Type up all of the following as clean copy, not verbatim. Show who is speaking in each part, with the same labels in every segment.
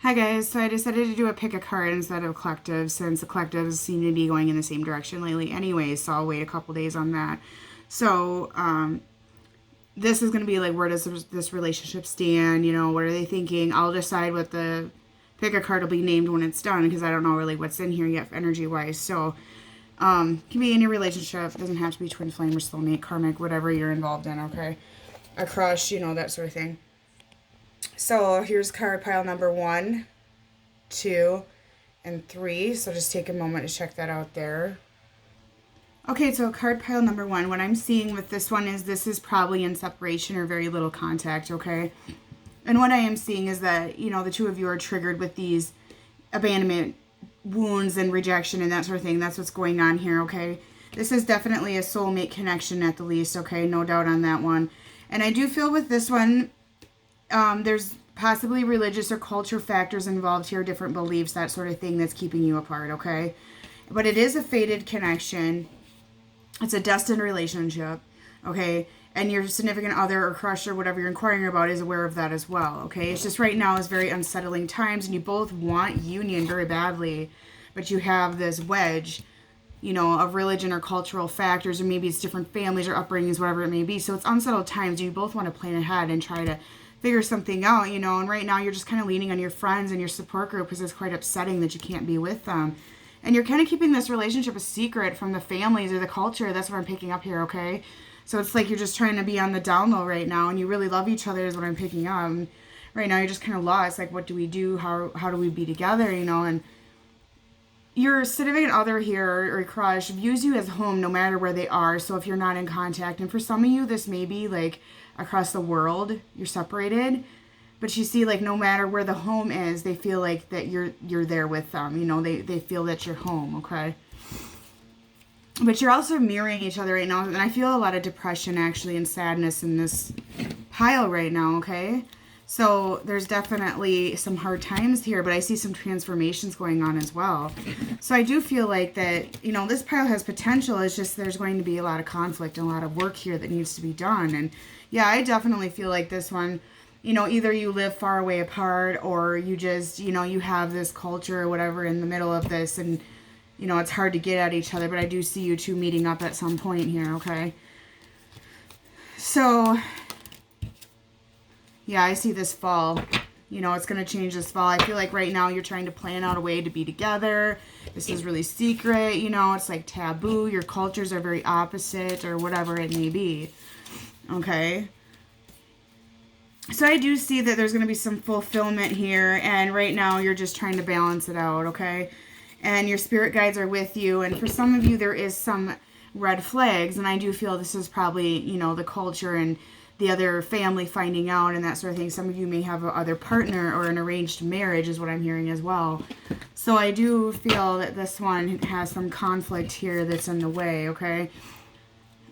Speaker 1: Hi guys, so I decided to do a pick a card instead of a collective since the collectives seem to be going in the same direction lately anyways, so I'll wait a couple days on that. So, this is going to be like, where does this relationship stand? You know, what are they thinking? I'll decide what the pick a card will be named when it's done because I don't know really what's in here yet energy wise. So, can be any relationship. It doesn't have to be twin flame or soulmate, karmic, whatever you're involved in, okay? A crush, you know, that sort of thing. So here's card pile number 1, 2, and 3. So just take a moment to check that out there. Okay, so card pile number 1. What I'm seeing with this one is this is probably in separation or very little contact, okay? And what I am seeing is that, you know, the two of you are triggered with these abandonment wounds and rejection and that sort of thing. That's what's going on here, okay? This is definitely a soulmate connection at the least, okay? No doubt on that one. And I do feel with this one, there's possibly religious or culture factors involved here, different beliefs, that sort of thing that's keeping you apart, okay? But it is a fated connection. It's a destined relationship, okay? And your significant other or crush or whatever you're inquiring about is aware of that as well, okay? It's just right now is very unsettling times, and you both want union very badly, but you have this wedge, you know, of religion or cultural factors, or maybe it's different families or upbringings, whatever it may be. So it's unsettled times. You both want to plan ahead and try to figure something out, you know, and right now you're just kind of leaning on your friends and your support group because it's quite upsetting that you can't be with them. And you're kind of keeping this relationship a secret from the families or the culture. That's what I'm picking up here, okay? So it's like you're just trying to be on the down low right now, and you really love each other is what I'm picking up. And right now you're just kind of lost. Like, what do we do? How do we be together, you know? And your significant other here or crush views you as home no matter where they are. So if you're not in contact, and for some of you, this may be like across the world, you're separated, but you see, like, no matter where the home is, they feel like that you're there with them, you know, they feel that you're home, okay? But you're also mirroring each other right now, and I feel a lot of depression actually and sadness in this pile right now, okay? So there's definitely some hard times here, but I see some transformations going on as well. So I do feel like that, you know, this pile has potential. It's just there's going to be a lot of conflict and a lot of work here that needs to be done. And yeah, I definitely feel like this one, you know, either you live far away apart or you just, you know, you have this culture or whatever in the middle of this, and, you know, it's hard to get at each other, but I do see you two meeting up at some point here, okay? So yeah, I see this fall. You know, it's going to change this fall. I feel like right now you're trying to plan out a way to be together. This is really secret, you know, it's like taboo. Your cultures are very opposite or whatever it may be. Okay. So I do see that there's going to be some fulfillment here. And right now you're just trying to balance it out, okay? And your spirit guides are with you. And for some of you, there is some red flags. And I do feel this is probably, you know, the culture and the other family finding out and that sort of thing. Some of you may have a other partner or an arranged marriage is what I'm hearing as well. So I do feel that this one has some conflict here that's in the way, okay?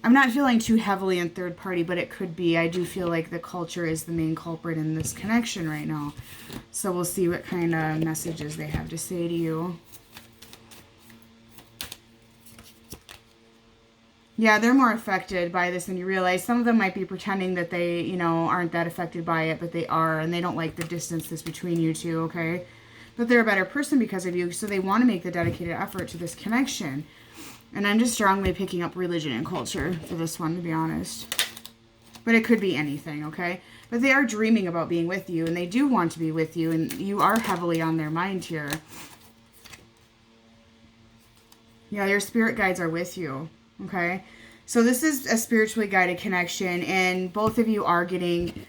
Speaker 1: I'm not feeling too heavily in third party, but it could be. I do feel like the culture is the main culprit in this connection right now. So we'll see what kind of messages they have to say to you. Yeah, they're more affected by this than you realize. Some of them might be pretending that they, you know, aren't that affected by it, but they are, and they don't like the distance that's between you two, okay? But they're a better person because of you, so they want to make the dedicated effort to this connection. And I'm just strongly picking up religion and culture for this one, to be honest. But it could be anything, okay? But they are dreaming about being with you, and they do want to be with you, and you are heavily on their mind here. Yeah, your spirit guides are with you, okay? So this is a spiritually guided connection, and both of you are getting,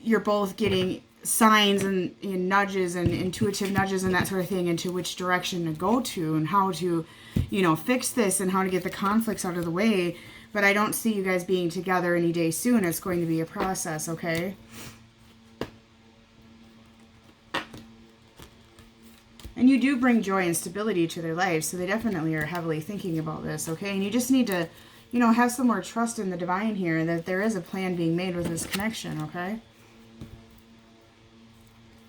Speaker 1: you're both getting signs and nudges and intuitive nudges and that sort of thing into which direction to go to and how to, you know, fix this and how to get the conflicts out of the way. But I don't see you guys being together any day soon. It's going to be a process, okay? And you do bring joy and stability to their lives, so they definitely are heavily thinking about this, okay? And you just need to, you know, have some more trust in the divine here, that there is a plan being made with this connection, okay?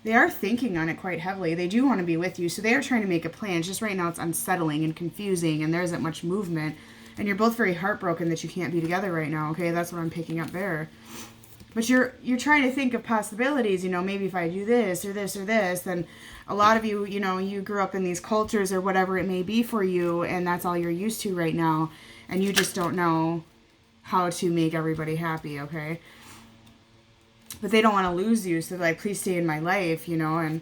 Speaker 1: They are thinking on it quite heavily. They do want to be with you, so they are trying to make a plan. It's just right now it's unsettling and confusing, and there isn't much movement. And you're both very heartbroken that you can't be together right now, okay? That's what I'm picking up there. But you're trying to think of possibilities, maybe if I do this or this or this, then a lot of you, you grew up in these cultures or whatever it may be for you, and that's all you're used to right now, and you just don't know how to make everybody happy, okay? But they don't want to lose you, so they're like, please stay in my life, and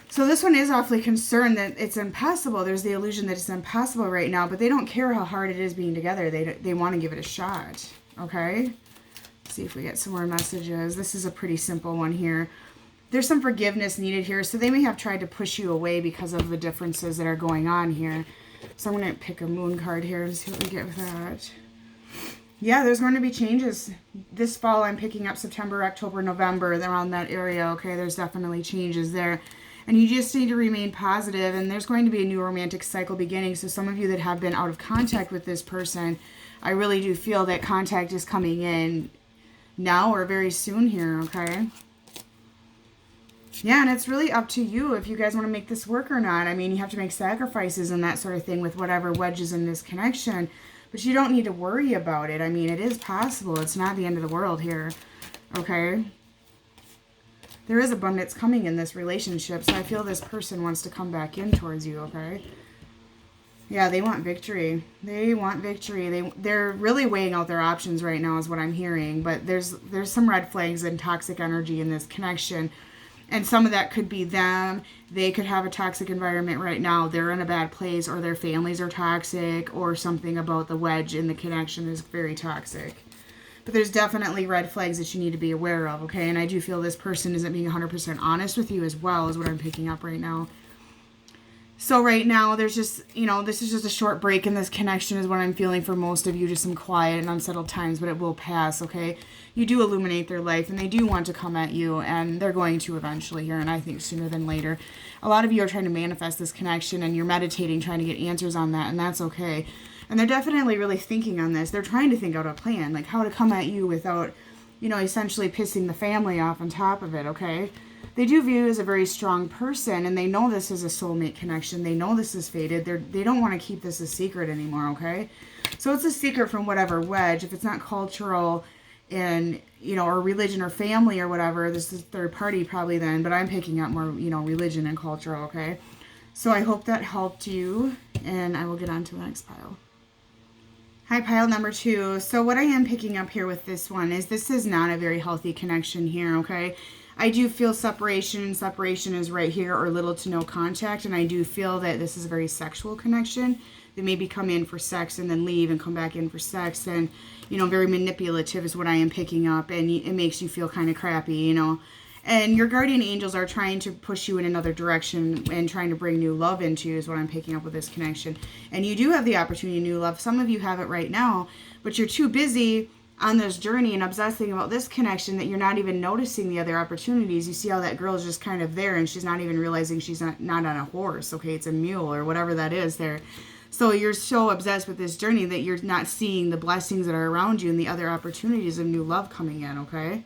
Speaker 1: so this one is awfully concerned that it's impossible. There's the illusion that it's impossible right now, but they don't care how hard it is being together. They want to give it a shot, okay? Let's see if we get some more messages. This is a pretty simple one here. There's some forgiveness needed here, so they may have tried to push you away because of the differences that are going on here. So I'm going to pick a moon card here and see what we get with that. Yeah, there's going to be changes. This fall, I'm picking up September, October, November, around that area, okay? There's definitely changes there. And you just need to remain positive, and there's going to be a new romantic cycle beginning. So some of you that have been out of contact with this person, I really do feel that contact is coming in now or very soon here, okay? Yeah, and it's really up to you if you guys want to make this work or not. I mean, you have to make sacrifices and that sort of thing with whatever wedges in this connection. But you don't need to worry about it. I mean, it is possible. It's not the end of the world here, okay? There is abundance coming in this relationship, so I feel this person wants to come back in towards you, okay? Yeah, they want victory. They want victory. They're really weighing out their options right now is what I'm hearing, but there's some red flags and toxic energy in this connection, and some of that could be them. They could have a toxic environment right now. They're in a bad place, or their families are toxic, or something about the wedge in the connection is very toxic. But there's definitely red flags that you need to be aware of, okay? And I do feel this person isn't being 100% honest with you as well, is what I'm picking up right now. So right now, there's just, this is just a short break in this connection is what I'm feeling for most of you, just some quiet and unsettled times, but it will pass, okay? You do illuminate their life, and they do want to come at you, and they're going to eventually here, and I think sooner than later. A lot of you are trying to manifest this connection, and you're meditating, trying to get answers on that, and that's okay. And they're definitely really thinking on this. They're trying to think out a plan, like how to come at you without, essentially pissing the family off on top of it, okay? They do view you as a very strong person, and they know this is a soulmate connection. They know this is fated. They don't want to keep this a secret anymore, okay? So it's a secret from whatever wedge. If it's not cultural and, or religion or family or whatever, this is third party probably then, but I'm picking up more, religion and cultural, okay? So I hope that helped you, and I will get on to the next pile. Hi, pile number 2. So what I am picking up here with this one is this is not a very healthy connection here, okay? I do feel separation. Separation is right here, or little to no contact, and I do feel that this is a very sexual connection. They maybe come in for sex and then leave and come back in for sex, and, very manipulative is what I am picking up, and it makes you feel kind of crappy, And your guardian angels are trying to push you in another direction and trying to bring new love into you is what I'm picking up with this connection. And you do have the opportunity of new love. Some of you have it right now, but you're too busy on this journey and obsessing about this connection that you're not even noticing the other opportunities. You see how that girl is just kind of there, and she's not even realizing she's not on a horse, okay? It's a mule or whatever that is there. So you're so obsessed with this journey that you're not seeing the blessings that are around you and the other opportunities of new love coming in, okay?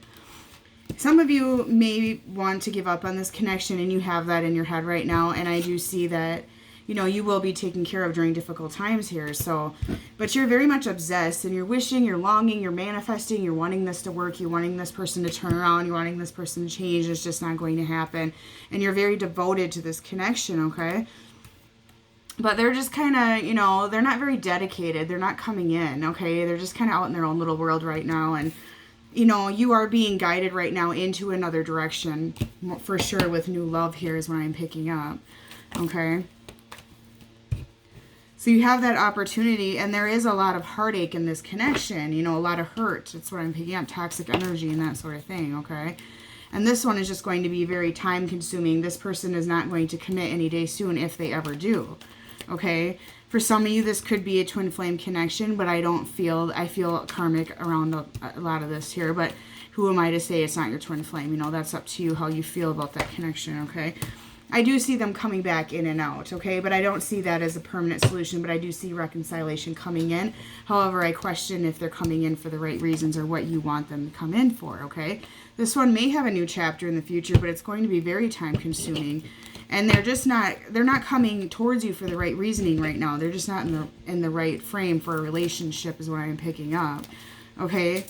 Speaker 1: Some of you may want to give up on this connection, and you have that in your head right now, and I do see that, you will be taken care of during difficult times here. So, but you're very much obsessed, and you're wishing, you're longing, you're manifesting, you're wanting this to work, you're wanting this person to turn around, you're wanting this person to change. It's just not going to happen, and you're very devoted to this connection, okay? But they're just kind of, they're not very dedicated. They're not coming in, okay? They're just kind of out in their own little world right now, and you are being guided right now into another direction, for sure, with new love here is what I'm picking up, okay? So you have that opportunity, and there is a lot of heartache in this connection, a lot of hurt. That's what I'm picking up, toxic energy and that sort of thing, okay? And this one is just going to be very time-consuming. This person is not going to commit any day soon if they ever do, okay? For some of you, this could be a twin flame connection, but I feel karmic around a lot of this here, but who am I to say it's not your twin flame? That's up to you how you feel about that connection, okay? I do see them coming back in and out, okay? But I don't see that as a permanent solution, but I do see reconciliation coming in. However, I question if they're coming in for the right reasons or what you want them to come in for, okay? This one may have a new chapter in the future, but it's going to be very time-consuming. And they're not coming towards you for the right reasoning right now. They're just not in the right frame for a relationship is what I'm picking up, okay?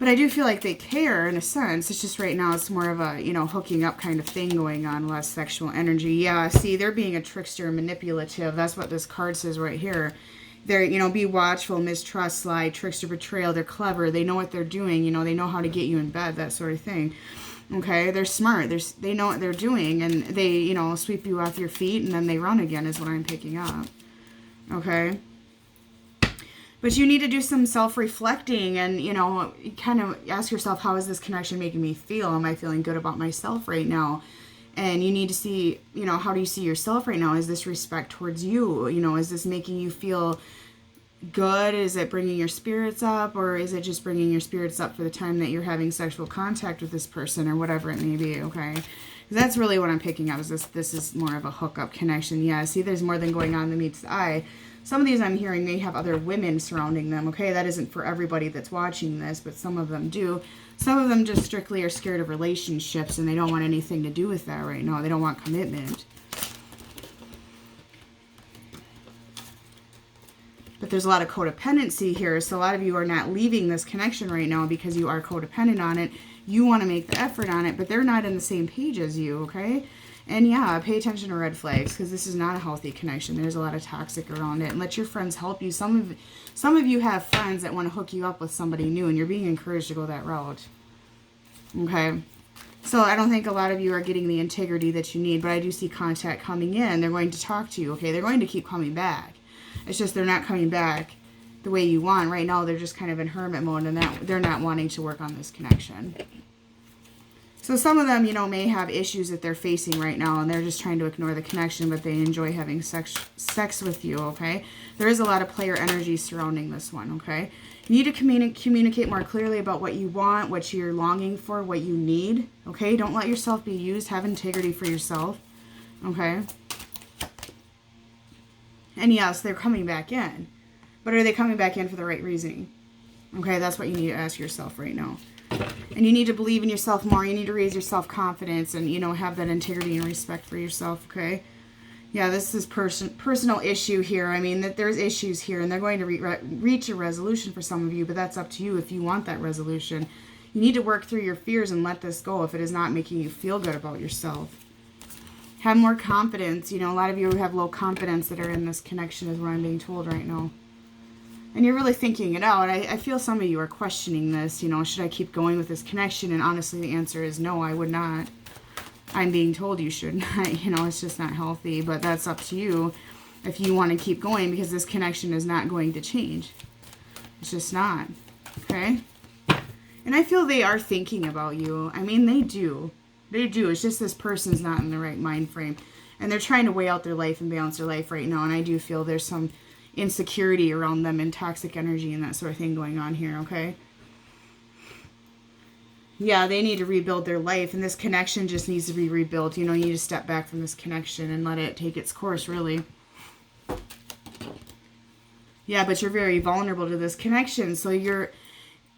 Speaker 1: But I do feel like they care in a sense. It's just right now it's more of a, you know, hooking up kind of thing going on, less sexual energy. Yeah, see, they're being a trickster and manipulative. That's what this card says right here. They're, you know, be watchful, mistrust, sly, trickster, betrayal. They're clever. They know what they're doing. You know, they know how to get you in bed, that sort of thing. Okay, they're smart. They know what they're doing, and they, you know, sweep you off your feet, and then they run again is what I'm picking up. Okay. But you need to do some self-reflecting and, you know, kind of ask yourself, how is this connection making me feel? Am I feeling good about myself right now? And you need to see, you know, how do you see yourself right now? Is this respect towards you? You know, is this making you feel good? Is it bringing your spirits up? Or is it just bringing your spirits up for the time that you're having sexual contact with this person or whatever it may be, okay? That's really what I'm picking up, is this is more of a hookup connection. Yeah, see, there's more than going on that meets the eye. Some of these I'm hearing may have other women surrounding them, okay? That isn't for everybody that's watching this, but some of them do. Some of them just strictly are scared of relationships, and they don't want anything to do with that right now. They don't want commitment. But there's a lot of codependency here, so a lot of you are not leaving this connection right now because you are codependent on it. You want to make the effort on it, but they're not in the same page as you, okay? And yeah, pay attention to red flags, because this is not a healthy connection. There's a lot of toxic around it. And let your friends help you. Some of you have friends that want to hook you up with somebody new, and you're being encouraged to go that route. Okay? So I don't think a lot of you are getting the integrity that you need, but I do see contact coming in. They're going to talk to you, okay? They're going to keep coming back. It's just they're not coming back the way you want. Right now, they're just kind of in hermit mode, and they're not wanting to work on this connection. So some of them, you know, may have issues that they're facing right now, and they're just trying to ignore the connection, but they enjoy having sex with you, okay? There is a lot of player energy surrounding this one, okay? You need to communicate more clearly about what you want, what you're longing for, what you need, okay? Don't let yourself be used. Have integrity for yourself, okay? And yes, they're coming back in, but are they coming back in for the right reason? Okay, that's what you need to ask yourself right now. And you need to believe in yourself more. You need to raise your self-confidence and, you know, have that integrity and respect for yourself, okay? Yeah, this is personal issue here. I mean, that there's issues here, and they're going to reach a resolution for some of you, but that's up to you if you want that resolution. You need to work through your fears and let this go if it is not making you feel good about yourself. Have more confidence. You know, a lot of you have low confidence that are in this connection is what I'm being told right now. And you're really thinking it out. I feel some of you are questioning this. You know, should I keep going with this connection? And honestly, the answer is no, I would not. I'm being told you should not. You know, it's just not healthy. But that's up to you if you want to keep going, because this connection is not going to change. It's just not. Okay? And I feel they are thinking about you. I mean, they do. They do. It's just this person's not in the right mind frame. And they're trying to weigh out their life and balance their life right now. And I do feel there's some insecurity around them and toxic energy and that sort of thing going on here, okay? Yeah, they need to rebuild their life, and this connection just needs to be rebuilt. You know, you need to step back from this connection and let it take its course, really. Yeah, but you're very vulnerable to this connection, so you're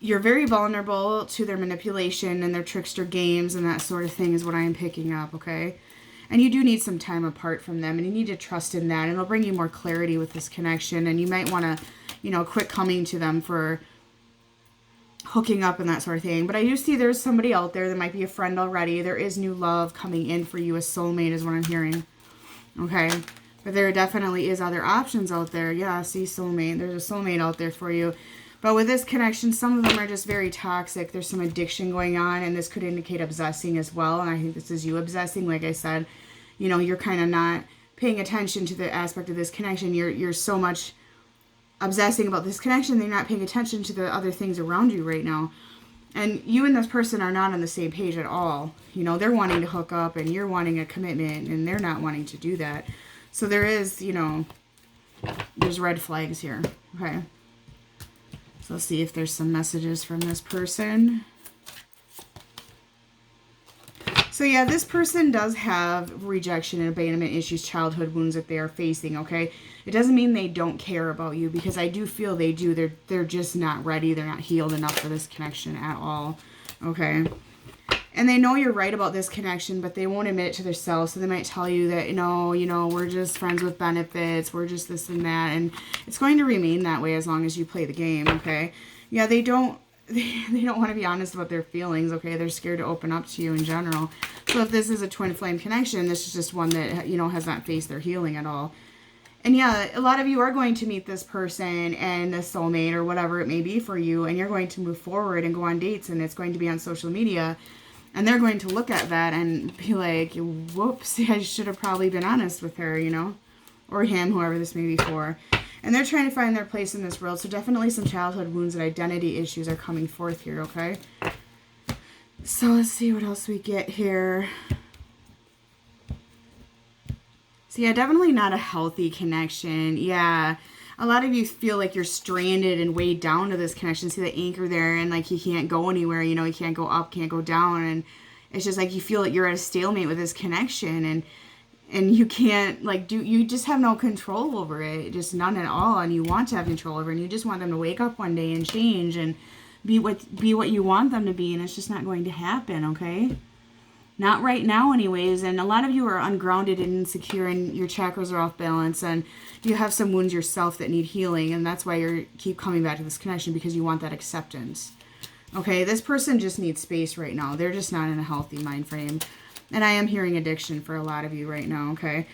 Speaker 1: very vulnerable to their manipulation and their trickster games and that sort of thing is what I am picking up, okay? And you do need some time apart from them, and you need to trust in that, and it'll bring you more clarity with this connection, and you might want to, you know, quit coming to them for hooking up and that sort of thing. But I do see there's somebody out there that might be a friend already. There is new love coming in for you. A soulmate is what I'm hearing, okay? But there definitely is other options out there. Yeah, see, soulmate. There's a soulmate out there for you. But with this connection, some of them are just very toxic. There's some addiction going on, and this could indicate obsessing as well. And I think this is you obsessing. Like I said, you know, you're kind of not paying attention to the aspect of this connection. You're so much obsessing about this connection, they're not paying attention to the other things around you right now. And you and this person are not on the same page at all. You know, they're wanting to hook up, and you're wanting a commitment, and they're not wanting to do that. So there is, you know, there's red flags here. Okay. So let's see if there's some messages from this person. So yeah, this person does have rejection and abandonment issues, childhood wounds that they are facing, okay? It doesn't mean they don't care about you, because I do feel they do. They're just not ready. They're not healed enough for this connection at all, okay? And they know you're right about this connection, but they won't admit it to themselves. So they might tell you that, you know, we're just friends with benefits. We're just this and that. And it's going to remain that way as long as you play the game, okay? Yeah, they don't they don't want to be honest about their feelings, okay? They're scared to open up to you in general. So if this is a twin flame connection, this is just one that, you know, has not faced their healing at all. And yeah, a lot of you are going to meet this person and a soulmate or whatever it may be for you, and you're going to move forward and go on dates, and it's going to be on social media. And they're going to look at that and be like, whoops, I should have probably been honest with her, you know? Or him, whoever this may be for. And they're trying to find their place in this world. So definitely some childhood wounds and identity issues are coming forth here, okay? So let's see what else we get here. So yeah, definitely not a healthy connection. Yeah. A lot of you feel like you're stranded and weighed down to this connection. See the anchor there, and like you can't go anywhere, you know, you can't go up, can't go down. And it's just like you feel like you're at a stalemate with this connection, and you can't like you just have no control over it, just none at all. And you want to have control over it, and you just want them to wake up one day and change and be what you want them to be, and it's just not going to happen, okay? Not right now anyways. And a lot of you are ungrounded and insecure, and your chakras are off balance, and you have some wounds yourself that need healing, and that's why you keep coming back to this connection, because you want that acceptance. Okay, this person just needs space right now. They're just not in a healthy mind frame. And I am hearing addiction for a lot of you right now, okay?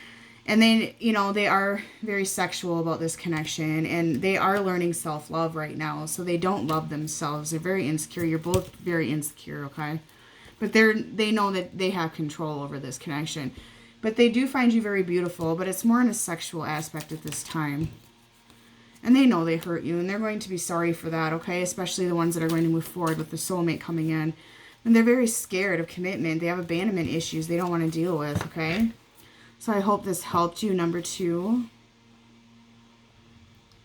Speaker 1: And they, you know, they are very sexual about this connection, and they are learning self-love right now. So they don't love themselves. They're very insecure. You're both very insecure, okay? But they know that they have control over this connection. But they do find you very beautiful, but it's more in a sexual aspect at this time. And they know they hurt you, and they're going to be sorry for that, okay? Especially the ones that are going to move forward with the soulmate coming in. And they're very scared of commitment. They have abandonment issues they don't want to deal with, okay? So I hope this helped you, number 2.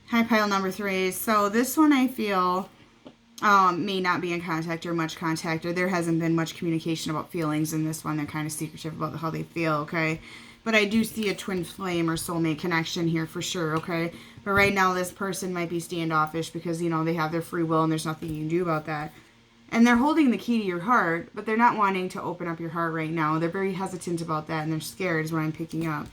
Speaker 1: High pile number 3. So this one I feel may not be in contact or much contact, or there hasn't been much communication about feelings in this one. They're kind of secretive about how they feel, okay? But I do see a twin flame or soulmate connection here for sure, okay? But right now this person might be standoffish because, you know, they have their free will and there's nothing you can do about that. And they're holding the key to your heart, but they're not wanting to open up your heart right now. They're very hesitant about that, and they're scared is what I'm picking up.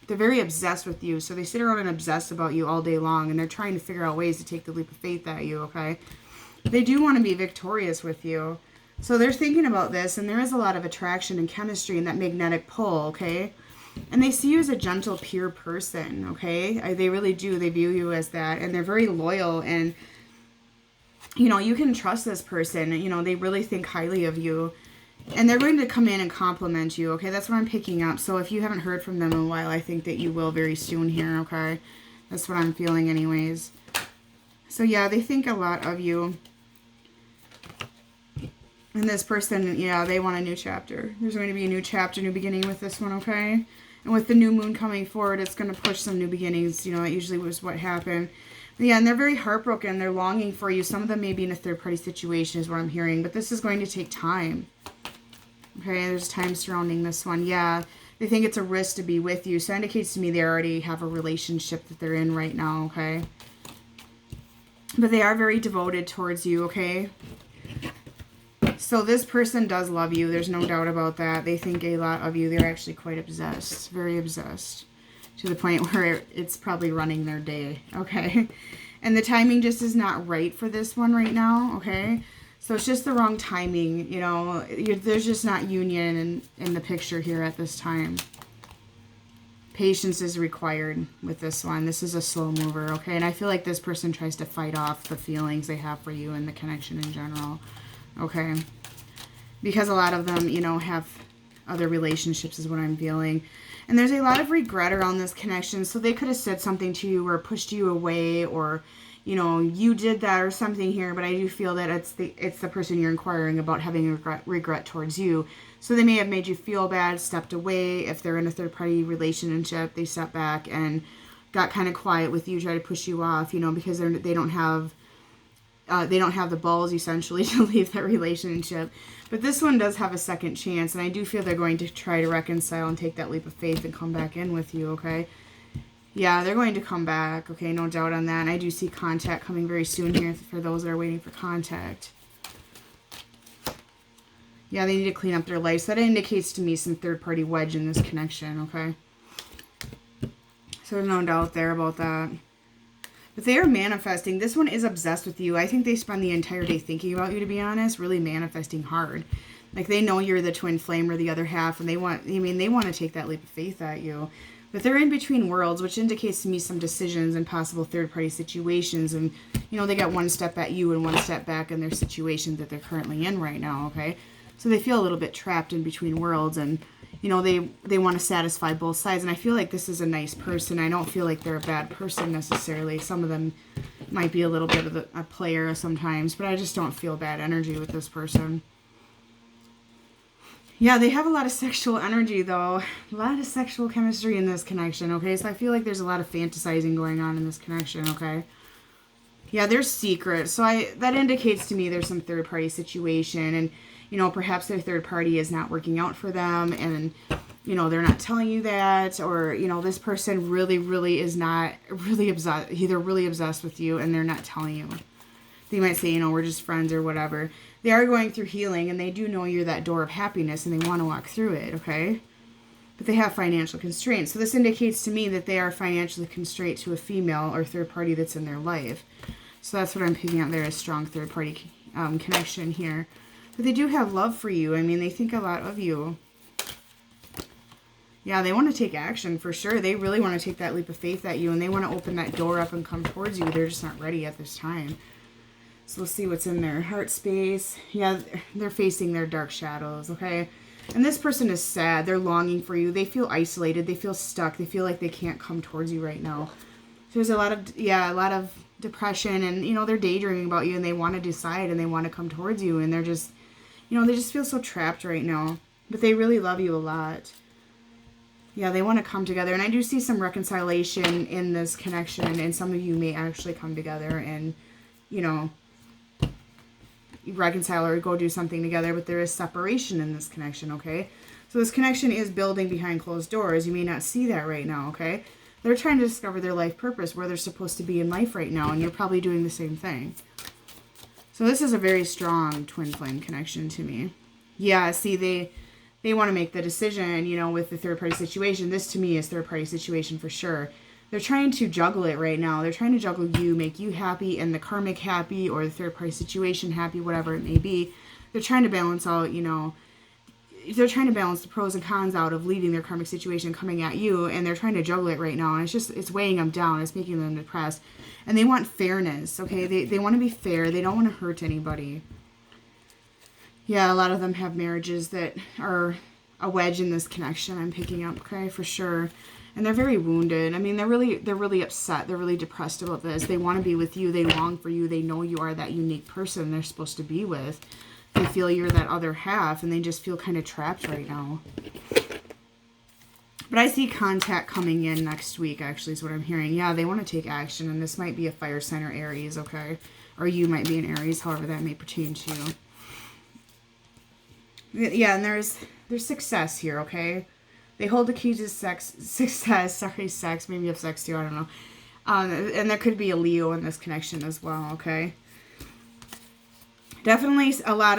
Speaker 1: They're very obsessed with you, so they sit around and obsess about you all day long, and they're trying to figure out ways to take the leap of faith at you, okay? They do want to be victorious with you. So they're thinking about this, and there is a lot of attraction and chemistry and that magnetic pull, okay? And they see you as a gentle, pure person, okay? They really do. They view you as that, and they're very loyal, and you know, you can trust this person. You know, they really think highly of you. And they're going to come in and compliment you, okay? That's what I'm picking up. So if you haven't heard from them in a while, I think that you will very soon here, okay? That's what I'm feeling anyways. So yeah, they think a lot of you. And this person, yeah, they want a new chapter. There's going to be a new chapter, new beginning with this one, okay? And with the new moon coming forward, it's going to push some new beginnings. You know, that usually was what happened. Yeah, and they're very heartbroken. They're longing for you. Some of them may be in a third-party situation is what I'm hearing. But this is going to take time. Okay, there's time surrounding this one. Yeah, they think it's a risk to be with you. So it indicates to me they already have a relationship that they're in right now, okay? But they are very devoted towards you, okay? So this person does love you. There's no doubt about that. They think a lot of you. They're actually quite obsessed. Very obsessed. To the point where it's probably running their day, okay? And the timing just is not right for this one right now, okay? So it's just the wrong timing, you know? There's just not union in the picture here at this time. Patience is required with this one. This is a slow mover, okay? And I feel like this person tries to fight off the feelings they have for you and the connection in general, okay? Because a lot of them, you know, have other relationships is what I'm feeling. And there's a lot of regret around this connection. So they could have said something to you or pushed you away, or, you know, you did that or something here. But I do feel that it's the person you're inquiring about having regret towards you. So they may have made you feel bad, stepped away. If they're in a third-party relationship, they step back and got kind of quiet with you, try to push you off, you know, because they don't have the balls essentially to leave that relationship. But this one does have a second chance, and I do feel they're going to try to reconcile and take that leap of faith and come back in with you, okay? Yeah, they're going to come back, okay? No doubt on that. And I do see contact coming very soon here for those that are waiting for contact. Yeah, they need to clean up their life. So that indicates to me some third-party wedge in this connection, okay? So there's no doubt there about that. But they are manifesting. This one is obsessed with you. I think they spend the entire day thinking about you, to be honest, really manifesting hard. Like, they know you're the twin flame or the other half, and they want to take that leap of faith at you. But they're in between worlds, which indicates to me some decisions and possible third-party situations. And, they got one step at you and one step back in their situation that they're currently in right now, okay? So they feel a little bit trapped in between worlds, and, they want to satisfy both sides. And I feel like this is a nice person. I don't feel like they're a bad person necessarily. Some of them might be a little bit of a player sometimes, but I just don't feel bad energy with this person. Yeah, they have a lot of sexual energy, though. A lot of sexual chemistry in this connection, okay? So I feel like there's a lot of fantasizing going on in this connection, okay? Yeah, there's secrets. So that indicates to me there's some third-party situation, and, perhaps their third party is not working out for them, and, they're not telling you that, or, this person really, really is not really obsessed. They're really obsessed with you, and they're not telling you. They might say, we're just friends or whatever. They are going through healing, and they do know you're that door of happiness, and they want to walk through it, okay? But they have financial constraints. So this indicates to me that they are financially constrained to a female or third party that's in their life. So that's what I'm picking out there, a strong third party connection here. But they do have love for you. They think a lot of you. Yeah, they want to take action for sure. They really want to take that leap of faith at you, and they want to open that door up and come towards you. They're just not ready at this time. So let's see what's in their heart space. Yeah, they're facing their dark shadows, okay? And this person is sad. They're longing for you. They feel isolated. They feel stuck. They feel like they can't come towards you right now. So there's a lot of depression, and, they're daydreaming about you, and they want to decide, and they want to come towards you, and they're just, they just feel so trapped right now. But they really love you a lot. Yeah, they want to come together, and I do see some reconciliation in this connection, and some of you may actually come together and, reconcile or go do something together, but there is separation in this connection, okay? So this connection is building behind closed doors. You may not see that right now, okay? They're trying to discover their life purpose, where they're supposed to be in life right now, and you're probably doing the same thing. So this is a very strong twin flame connection to me. Yeah, see, they want to make the decision, with the third party situation. This to me is third party situation for sure. They're trying to juggle it right now. They're trying to juggle you, make you happy, and the karmic happy, or the third party situation happy, whatever it may be. They're trying to balance out, they're trying to balance the pros and cons out of leaving their karmic situation coming at you, and they're trying to juggle it right now, and it's weighing them down. It's making them depressed. And they want fairness, okay? They want to be fair. They don't want to hurt anybody. Yeah, a lot of them have marriages that are a wedge in this connection I'm picking up, okay, for sure. And they're very wounded. They're really upset. They're really depressed about this. They want to be with you. They long for you. They know you are that unique person they're supposed to be with. They feel you're that other half, and they just feel kind of trapped right now. But I see contact coming in next week, actually, is what I'm hearing. Yeah, they want to take action, and this might be a fire sign or Aries, okay? Or you might be an Aries, however that may pertain to you. Yeah, and there's success here, okay? They hold the key to success, maybe you have sex too, I don't know. And there could be a Leo in this connection as well, okay? Definitely a lot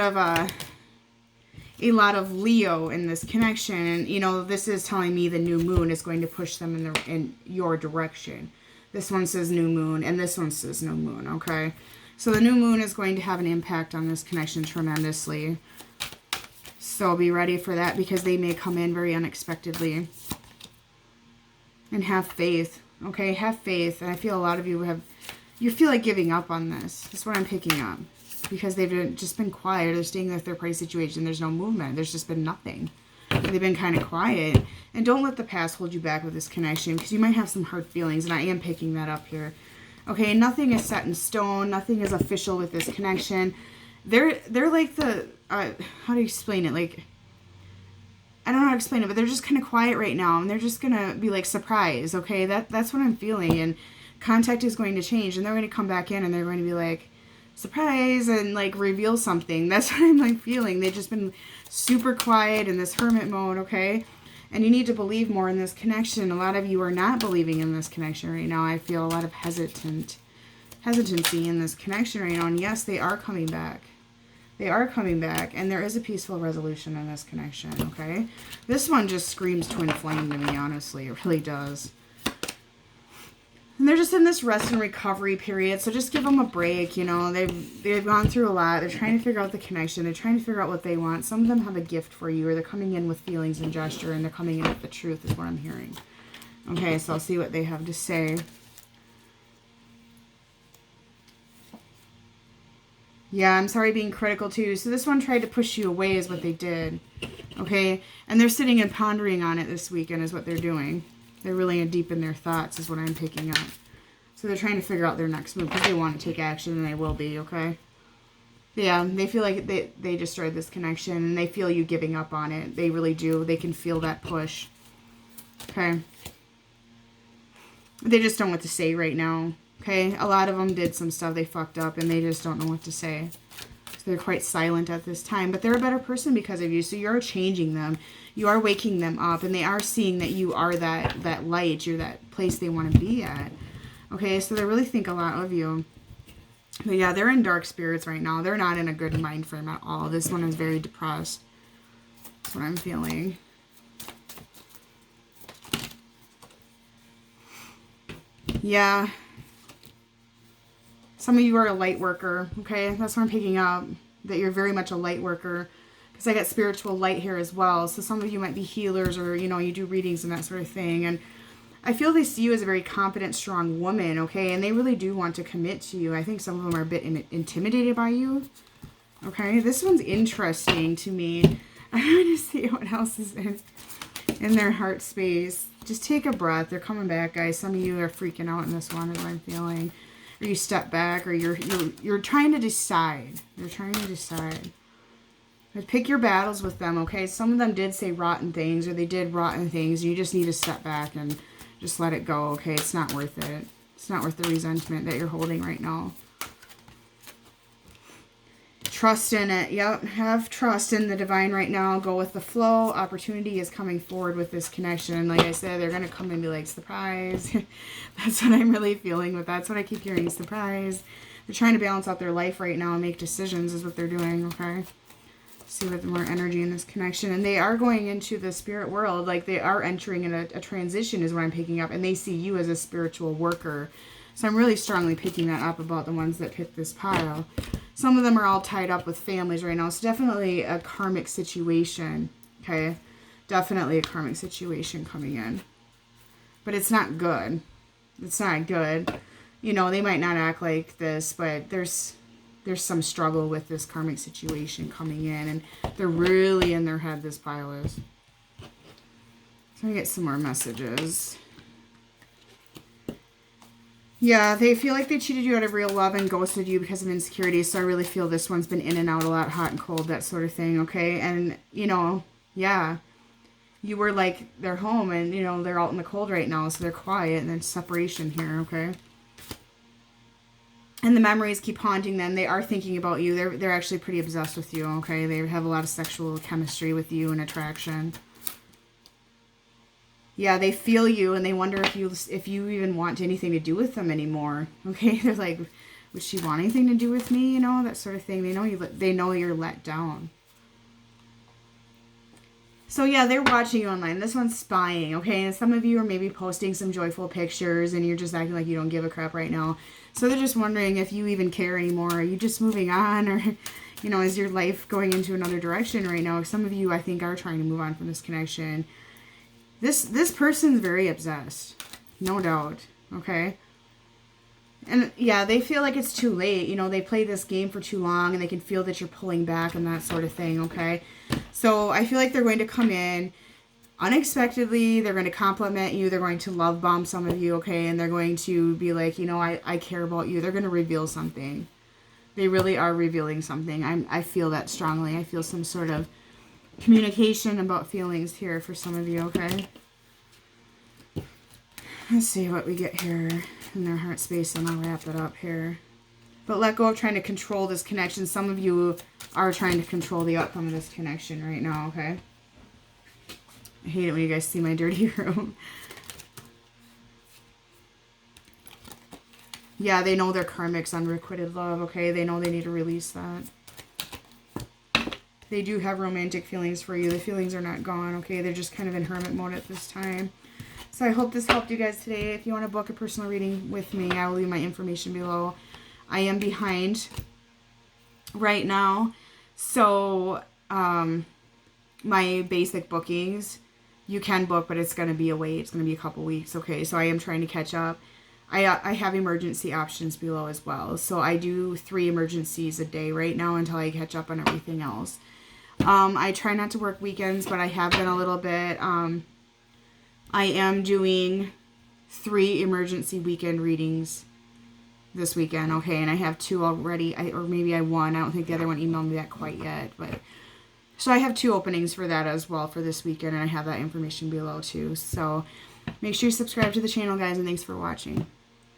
Speaker 1: of Leo in this connection, and this is telling me the new moon is going to push them in your direction. This one says new moon, and this one says new moon, okay? So the new moon is going to have an impact on this connection tremendously. So be ready for that, because they may come in very unexpectedly. And have faith. Okay, have faith. And I feel a lot of you feel like giving up on this. That's what I'm picking up. Because they've just been quiet. They're staying in their third party situation. There's no movement. There's just been nothing. They've been kind of quiet. And don't let the past hold you back with this connection, because you might have some hard feelings. And I am picking that up here. Okay, nothing is set in stone. Nothing is official with this connection. They're like the... how do you explain it? Like, I don't know how to explain it, but they're just kind of quiet right now, and they're just gonna be like surprised, okay? That's what I'm feeling, and contact is going to change, and they're going to come back in, and they're going to be like, surprise, and like reveal something. That's what I'm like feeling. They've just been super quiet in this hermit mode, okay? And you need to believe more in this connection. A lot of you are not believing in this connection right now. I feel a lot of hesitancy in this connection right now, and yes, they are coming back. They are coming back, and there is a peaceful resolution in this connection, okay? This one just screams twin flame to me, honestly. It really does. And they're just in this rest and recovery period, so just give them a break, you know. They've gone through a lot. They're trying to figure out the connection. They're trying to figure out what they want. Some of them have a gift for you, or they're coming in with feelings and gesture, and they're coming in with the truth is what I'm hearing. Okay, so I'll see what they have to say. Yeah, I'm sorry being critical too. So this one tried to push you away is what they did. Okay, and they're sitting and pondering on it this weekend is what they're doing. They're really deep in their thoughts is what I'm picking up. So they're trying to figure out their next move because they want to take action, and they will be, okay? Yeah, they feel like they destroyed this connection, and they feel you giving up on it. They really do. They can feel that push. Okay? They just don't know what to say right now. Okay? A lot of them did some stuff they fucked up, and they just don't know what to say. So they're quite silent at this time. But they're a better person because of you, so you're changing them. You are waking them up, and they are seeing that you are that light. You're that place they want to be at. Okay, so they really think a lot of you. But yeah, they're in dark spirits right now. They're not in a good mind frame at all. This one is very depressed. That's what I'm feeling. Yeah. Some of you are a light worker, okay? That's what I'm picking up, that you're very much a light worker. Because I got spiritual light here as well. So some of you might be healers, or, you know, you do readings and that sort of thing. And I feel they see you as a very competent, strong woman, okay? And they really do want to commit to you. I think some of them are a bit intimidated by you, okay? This one's interesting to me. I want to see what else is in their heart space. Just take a breath. They're coming back, guys. Some of you are freaking out in this one, is what I'm feeling. Or you step back, or you're trying to decide. You're trying to decide. But pick your battles with them, okay? Some of them did say rotten things, or they did rotten things. You just need to step back and just let it go, okay? It's not worth it. It's not worth the resentment that you're holding right now. Trust in it. Yep, have trust in the divine right now. Go with the flow. Opportunity is coming forward with this connection. Like I said, they're going to come and be like, surprise. That's what I'm really feeling with. That's what I keep hearing, surprise. They're trying to balance out their life right now and make decisions is what they're doing, okay? See what more energy in this connection. And they are going into the spirit world. Like they are entering in a transition is what I'm picking up. And they see you as a spiritual worker. So I'm really strongly picking that up about the ones that picked this pile. Some of them are all tied up with families right now. It's definitely a karmic situation. Okay? Definitely a karmic situation coming in. But it's not good. It's not good. You know, they might not act like this, but there's some struggle with this karmic situation coming in, and they're really in their head, this pile is. So I'm going to get some more messages. Yeah, they feel like they cheated you out of real love and ghosted you because of insecurity, so I really feel this one's been in and out a lot, hot and cold, that sort of thing, okay? And, you know, yeah, you were like their home, and, you know, they're out in the cold right now, so they're quiet, and then separation here, okay? And the memories keep haunting them. They are thinking about you. They're actually pretty obsessed with you, okay? They have a lot of sexual chemistry with you and attraction. Yeah, they feel you, and they wonder if you even want anything to do with them anymore, okay? They're like, would she want anything to do with me? You know, that sort of thing. They know you're let down. So yeah, they're watching you online. This one's spying, okay? And some of you are maybe posting some joyful pictures, and you're just acting like you don't give a crap right now. So they're just wondering if you even care anymore. Are you just moving on? Or, you know, is your life going into another direction right now? Some of you, I think, are trying to move on from this connection. This person's very obsessed. No doubt. Okay? And, yeah, they feel like it's too late. You know, they play this game for too long, and they can feel that you're pulling back and that sort of thing, okay? So I feel like they're going to come in unexpectedly. They're going to compliment you. They're going to love bomb some of you, okay? And they're going to be like, you know, I care about you. They're going to reveal something. They really are revealing something. I feel that strongly. I feel some sort of communication about feelings here for some of you, okay? Let's see what we get here in their heart space, and I'll wrap it up here. But let go of trying to control this connection. Some of you are trying to control the outcome of this connection right now, okay? I hate it when you guys see my dirty room. Yeah, they know their karmic's unrequited love, okay? They know they need to release that. They do have romantic feelings for you. The feelings are not gone, okay? They're just kind of in hermit mode at this time. So I hope this helped you guys today. If you want to book a personal reading with me, I will leave my information below. I am behind right now. So my basic bookings, you can book, but it's going to be a wait. It's going to be a couple weeks. Okay, so I am trying to catch up. I have emergency options below as well. So I do 3 emergencies a day right now until I catch up on everything else. I try not to work weekends, but I have been a little bit. I am doing 3 emergency weekend readings this weekend, okay, and I have 2 already, or maybe I 1. I don't think the other one emailed me that quite yet, but so I have 2 openings for that as well for this weekend, and I have that information below too. So make sure you subscribe to the channel, guys, and thanks for watching.